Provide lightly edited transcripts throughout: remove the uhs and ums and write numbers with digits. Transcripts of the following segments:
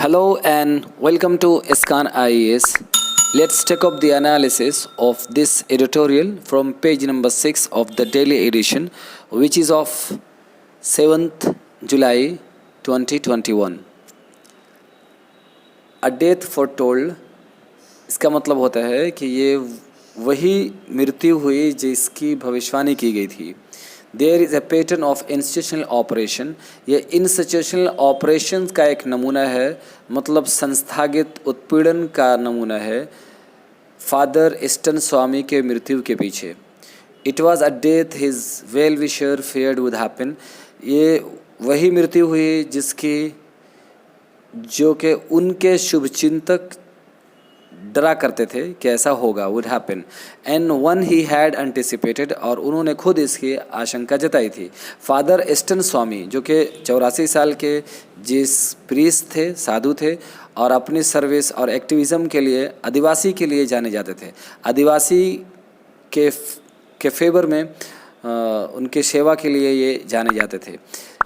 Hello and welcome to SCAN IES. Let's take up the analysis of this editorial from page number 6 of the daily edition, which is of 7th July 2021. A death foretold, इसका मतलब होता है कि ये वही मृत्यु हुई जिसकी भविष्यवाणी की गई थी. There is a pattern of institutional operation. ये इंस्टीट्यूशनल ऑपरेशंस का एक नमूना है, मतलब संस्थागत उत्पीड़न का नमूना है फादर ईस्टर्न स्वामी के मृत्यु के पीछे. It was a death his well wisher feared would happen. ये वही मृत्यु हुई जिसकी जो कि उनके शुभचिंतक डरा करते थे कि ऐसा होगा, would happen, and one he had anticipated, और उन्होंने खुद इसकी आशंका जताई थी. फादर ईस्टर्न स्वामी जो कि 84 साल के जिस प्रीस्ट थे, साधु थे, और अपनी सर्विस और एक्टिविज़म के लिए आदिवासी के लिए जाने जाते थे. आदिवासी के फेवर में उनके सेवा के लिए ये जाने जाते थे.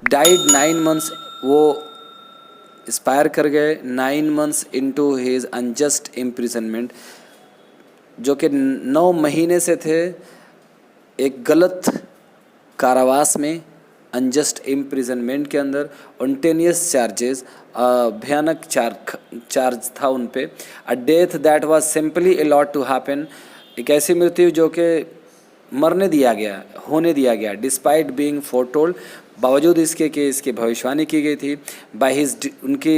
डाइड 9 months, वो एक्सपायर कर गए 9 months into his unjust imprisonment, जो कि 9 महीने से थे एक गलत कारावास में, अनजस्ट इम्प्रिजनमेंट के अंदर. ऑन्टेनियस चार्जेस, भयानक चार्ज था उन पे. A death that was simply allowed to happen, एक ऐसी मृत्यु जो कि मरने दिया गया, होने दिया गया. डिस्पाइट बीइंग फोरटोल्ड, बावजूद इसके कि इसकी भविष्यवाणी की गई थी. बाय हिज, उनकी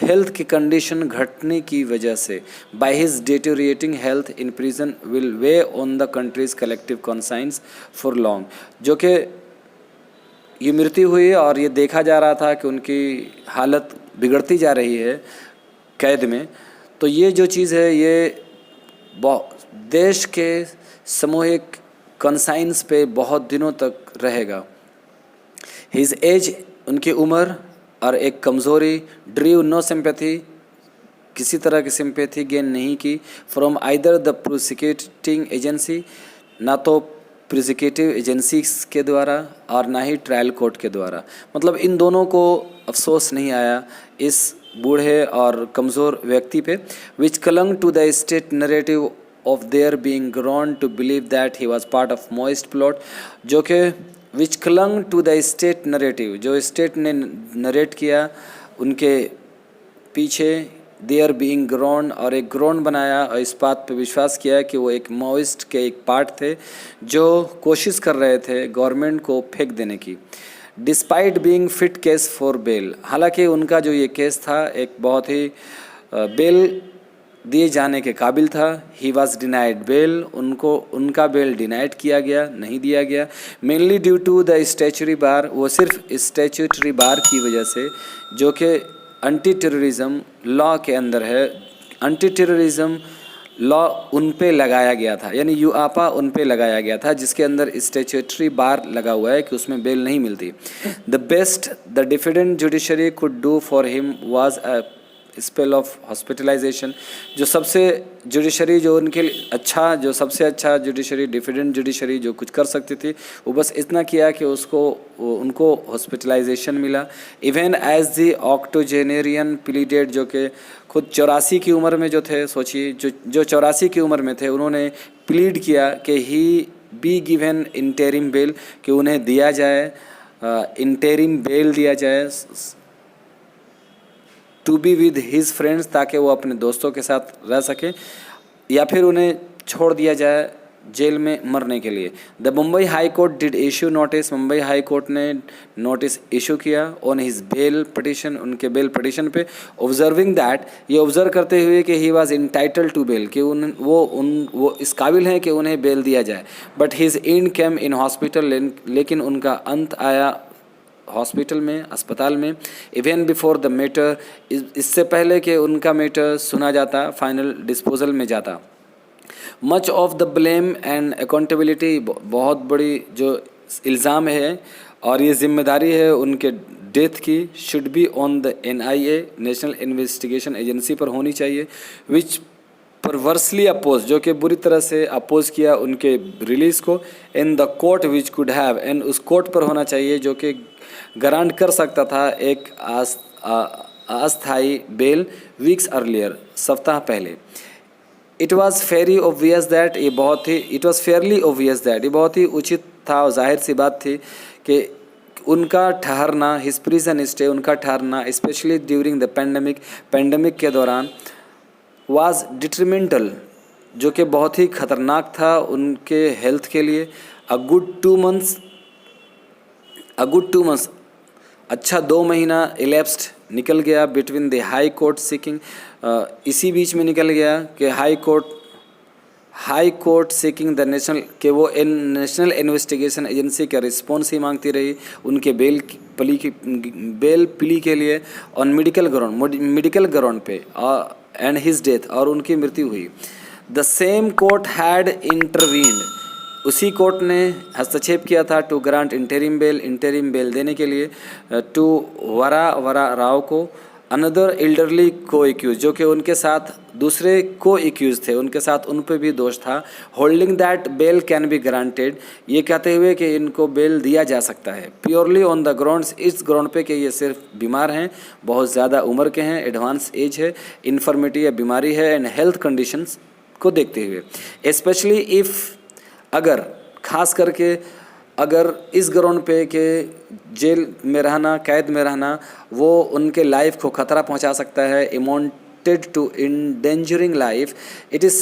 हेल्थ की कंडीशन घटने की वजह से, by his deteriorating health in prison will way on the countries collective conscience for long. जो कि ये मृत्यु हुई और ये देखा जा रहा था कि उनकी हालत बिगड़ती जा रही है कैद में. तो ये जो चीज़ है ये देश के सामूहिक कॉन्साइंस पे बहुत दिनों तक रहेगा. हिज एज, उनकी उम्र और एक कमज़ोरी, ड्रीव नो सिंपैथी, किसी तरह की सिंपैथी गेन नहीं की from either the prosecuting agency, ना तो प्रोसिक्यूटिव एजेंसी के द्वारा और ना ही ट्रायल कोर्ट के द्वारा. मतलब इन दोनों को अफसोस नहीं आया इस बूढ़े और कमज़ोर व्यक्ति पे. Which clung to the state narrative of their being grown to believe that he was part of Maoist plot, जो कि which clung to the state narrative, जो स्टेट ने नरेट किया उनके पीछे, their being grown, और एक ग्रोन बनाया और इस बात पे विश्वास किया कि वो एक माओइस्ट के एक पार्ट थे जो कोशिश कर रहे थे गवर्नमेंट को फेंक देने की. Despite being fit case for bail, हालांकि उनका जो ये केस था एक बहुत ही बेल दिए जाने के काबिल था. ही वॉज डिनाइड बेल, उनका बेल डिनाइड किया गया, नहीं दिया गया. Mainly due to the statutory bar, वो सिर्फ स्टैच्यूटरी बार की वजह से जो कि एंटी टेररिज्म लॉ के अंदर है. एंटी टेररिज्म लॉ उन पे लगाया गया था, यानी यूआपा उन पे लगाया गया था जिसके अंदर स्टैच्यूटरी बार लगा हुआ है कि उसमें बेल नहीं मिलती. The best the defendant judiciary could do for him was a spell of hospitalisation. जो सबसे जुडिशरी जो उनके लिए अच्छा, जो सबसे अच्छा जुडिशरी, डिफेंडेंट जुडिशरी जो कुछ कर सकती थी, वो बस इतना किया कि उनको हॉस्पिटलाइजेशन मिला. Even as the octogenarian pleaded, जो कि खुद 84 की उम्र में जो थे, सोचिए जो 84 की उम्र में थे, उन्होंने प्लीड किया कि he be given interim bail, कि उन्हें दिया जाए इंटेरिम बेल दिया जाए to be with his friends, ताकि वो अपने दोस्तों के साथ रह सके, या फिर उन्हें छोड़ दिया जाए जेल में मरने के लिए. The Mumbai high court did issue notice, Mumbai high court ने नोटिस इशू किया ऑन हिज बेल पिटिशन, उनके बेल पिटिशन पे. ऑब्जर्विंग दैट, ये ऑब्जर्व करते हुए कि he was entitled to bail, कि वो इस काबिल हैं कि उन्हें बेल दिया जाए. But his and came in hospital, लेकिन उनका अंत आया हॉस्पिटल में, अस्पताल में. इवन बिफोर द मैटर, इससे पहले कि उनका मैटर सुना जाता, फाइनल डिस्पोजल में जाता. Much of the blame and accountability, बहुत बड़ी जो इल्ज़ाम है और ये जिम्मेदारी है उनके डेथ की, should be on the NIA, national investigation agency पर होनी चाहिए. विच परवर्सली अपोज, जो कि बुरी तरह से अपोज किया उनके रिलीज़ को. In the court which could have, and उस कोर्ट पर होना चाहिए जो कि गारंट कर सकता था एक अस्थायी बेल वीक्स अर्लियर, सप्ताह पहले। It was fairly obvious that, ये बहुत ही it was fairly obvious that, ये बहुत ही उचित था और जाहिर सी बात थी कि उनका ठहरना, हिज प्रिजन स्टे, उनका ठहरना स्पेशली ड्यूरिंग द पेंडेमिक के दौरान, वाज डिट्रीमेंटल, जो कि बहुत ही खतरनाक था उनके हेल्थ के लिए। अ गुड 2 months, अच्छा 2 महीना इलेप्स्ड, निकल गया between the high court seeking, इसी बीच में निकल गया कि high court seeking the national, कि वो नेशनल इन्वेस्टिगेशन एजेंसी का रिस्पॉन्स ही मांगती रही उनके बेल प्ली के लिए ऑन मेडिकल ग्राउंड पे, एंड हिज डेथ, और उनकी मृत्यु हुई। The same court had intervened, उसी कोर्ट ने हस्तक्षेप किया था टू ग्रांट इंटरिम बेल देने के लिए टू वरा राव को, अनदर एल्डरली को एक्यूज, जो कि उनके साथ दूसरे को एक्यूज थे, उनके साथ उन पे भी दोष था। Holding that bail can be granted, ये कहते हुए कि इनको बेल दिया जा सकता है, प्योरली ऑन द ग्राउंड्स, इस ग्राउंड पे कि ये सिर्फ बीमार हैं, बहुत ज़्यादा उम्र के हैं, एडवांस एज है, इन्फर्मिटी या बीमारी है, एंड हेल्थ कंडीशंस को देखते हुए, स्पेशली इफ़, अगर, खास करके अगर इस ग्राउंड पे के जेल में रहना, कैद में रहना, वो उनके लाइफ को खतरा पहुंचा सकता है, amounted to endangering life, it is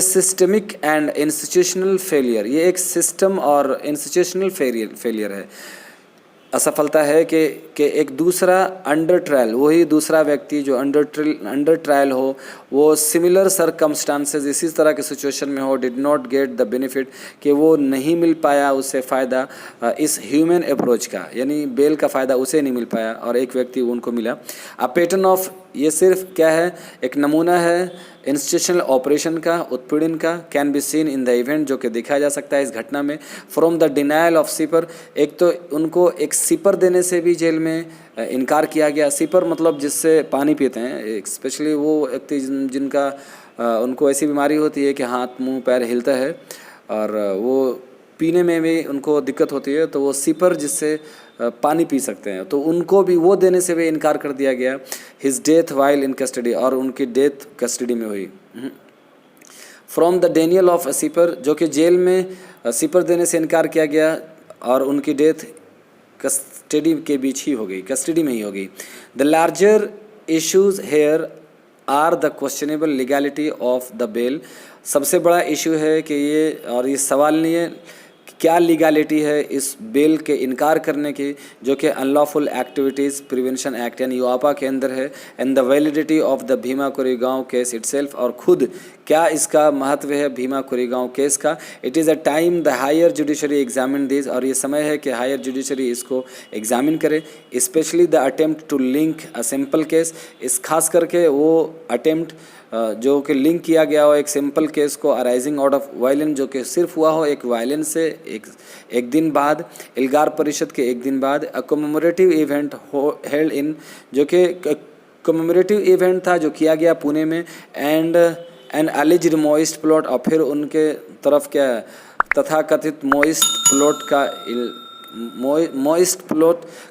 systemic and institutional failure, ये एक सिस्टम और इंस्टीट्यूशनल फेलियर है, असफलता है कि एक दूसरा अंडर ट्रायल, वही दूसरा व्यक्ति जो अंडर ट्रायल हो, वो सिमिलर सरकमस्टांसेस, इसी तरह के सिचुएशन में हो, did not get the benefit, कि वो नहीं मिल पाया उससे फ़ायदा इस ह्यूमन अप्रोच का, यानी बेल का फ़ायदा उसे नहीं मिल पाया और एक व्यक्ति उनको मिला। अ पैटर्न ऑफ, ये सिर्फ क्या है, एक नमूना है इंस्टीट्यूशनल ऑपरेशन का, उत्पीड़न का, can be seen in the event, जो कि देखा जा सकता है इस घटना में। From the denial of sipper, एक तो उनको एक सिपर देने से भी जेल में इनकार किया गया। सिपर मतलब जिससे पानी पीते हैं, स्पेशली वो व्यक्ति जिनका उनको ऐसी बीमारी होती है कि हाथ मुंह पैर हिलता है और वो पीने में भी उनको दिक्कत होती है, तो वो सिपर जिससे पानी पी सकते हैं, तो उनको भी वो देने से भी इनकार कर दिया गया। His death while in custody, और उनकी डेथ कस्टडी में हुई। From the Daniel of sipper, जो कि जेल में सिपर देने से इनकार किया गया और उनकी डेथ कस्टडी के बीच ही हो गई, कस्टडी में ही हो गई। The larger issues here are the questionable legality of the bail, सबसे बड़ा इशू है कि ये, और ये सवाल नहीं है क्या लीगैलिटी है इस बेल के इनकार करने की, जो कि अनलॉफुल एक्टिविटीज़ प्रिवेंशन एक्ट यानी यूआपा के अंदर है, and the validity of the Bhima Koregaon case itself, और खुद क्या इसका महत्व है भीमा कोरेगांव केस का। It is a time the higher judiciary examine this, और ये समय है कि हायर जुडिशरी इसको एग्जामिन करे, especially the attempt to link a simple case, इस खास करके वो अटेम्प्ट जो कि लिंक किया गया हो एक सिंपल केस को अराइजिंग आउट ऑफ वायलेंस, जो कि सिर्फ हुआ हो एक वायलेंस से एक दिन बाद, इल्गार परिषद के एक दिन बाद। अ कमेमोरेटिव इवेंट हेल्ड इन, जो कि कमेमोरेटिव इवेंट था जो किया गया पुणे में, and an alleged Maoist plot, और फिर उनके तरफ क्या तथाकथित मोइस्ट प्लॉट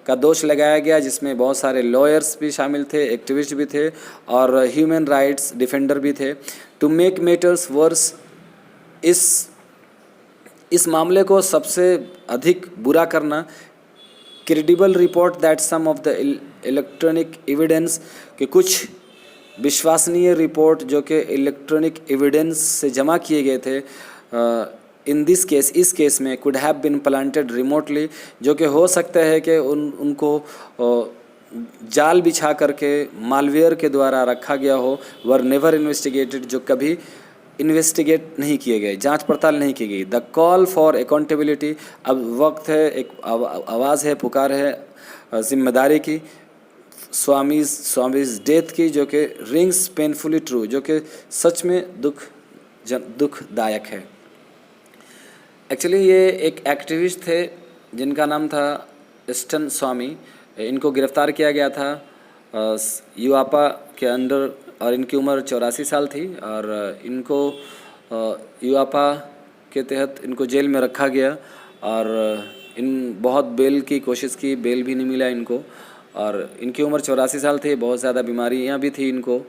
का दोष लगाया गया, जिसमें बहुत सारे लॉयर्स भी शामिल थे, एक्टिविस्ट भी थे और ह्यूमन राइट्स डिफेंडर भी थे। टू मेक मैटर्स वर्स, इस मामले को सबसे अधिक बुरा करना, credible report that some of the electronic evidence, के कुछ विश्वसनीय रिपोर्ट जो कि इलेक्ट्रॉनिक एविडेंस से जमा किए गए थे इन दिस केस, इस केस में, could have been planted remotely, जो कि हो सकता है कि उनको जाल बिछा करके मालवेयर के द्वारा रखा गया हो, वर नेवर इन्वेस्टिगेटेड, जो कभी इन्वेस्टिगेट नहीं किए गए, जांच पड़ताल नहीं की गई। द कॉल फॉर अकाउंटेबिलिटी, अब वक्त है, एक आवाज़ है, पुकार है जिम्मेदारी की, स्वामीज डेथ की, जो कि रिंग्स पेनफुली ट्रू, जो कि सच में दुखदायक है। एक्चुअली ये एक एक्टिविस्ट थे जिनका नाम था स्टन स्वामी, इनको गिरफ्तार किया गया था यूआपा के अंडर, और इनकी उम्र 84 साल थी, और इनको यूआपा के तहत इनको जेल में रखा गया, और इन बहुत बेल की कोशिश की, बेल भी नहीं मिला इनको, और इनकी उम्र 84 साल थी। बहुत ज़्यादा बीमारियां भी थी इनको,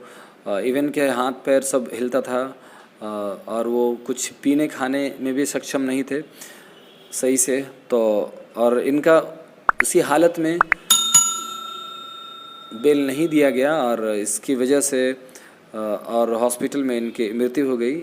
इवन के हाथ पैर सब हिलता था, और वो कुछ पीने खाने में भी सक्षम नहीं थे सही से। तो और इनका उसी हालत में बेल नहीं दिया गया और इसकी वजह से और हॉस्पिटल में इनकी मृत्यु हो गई।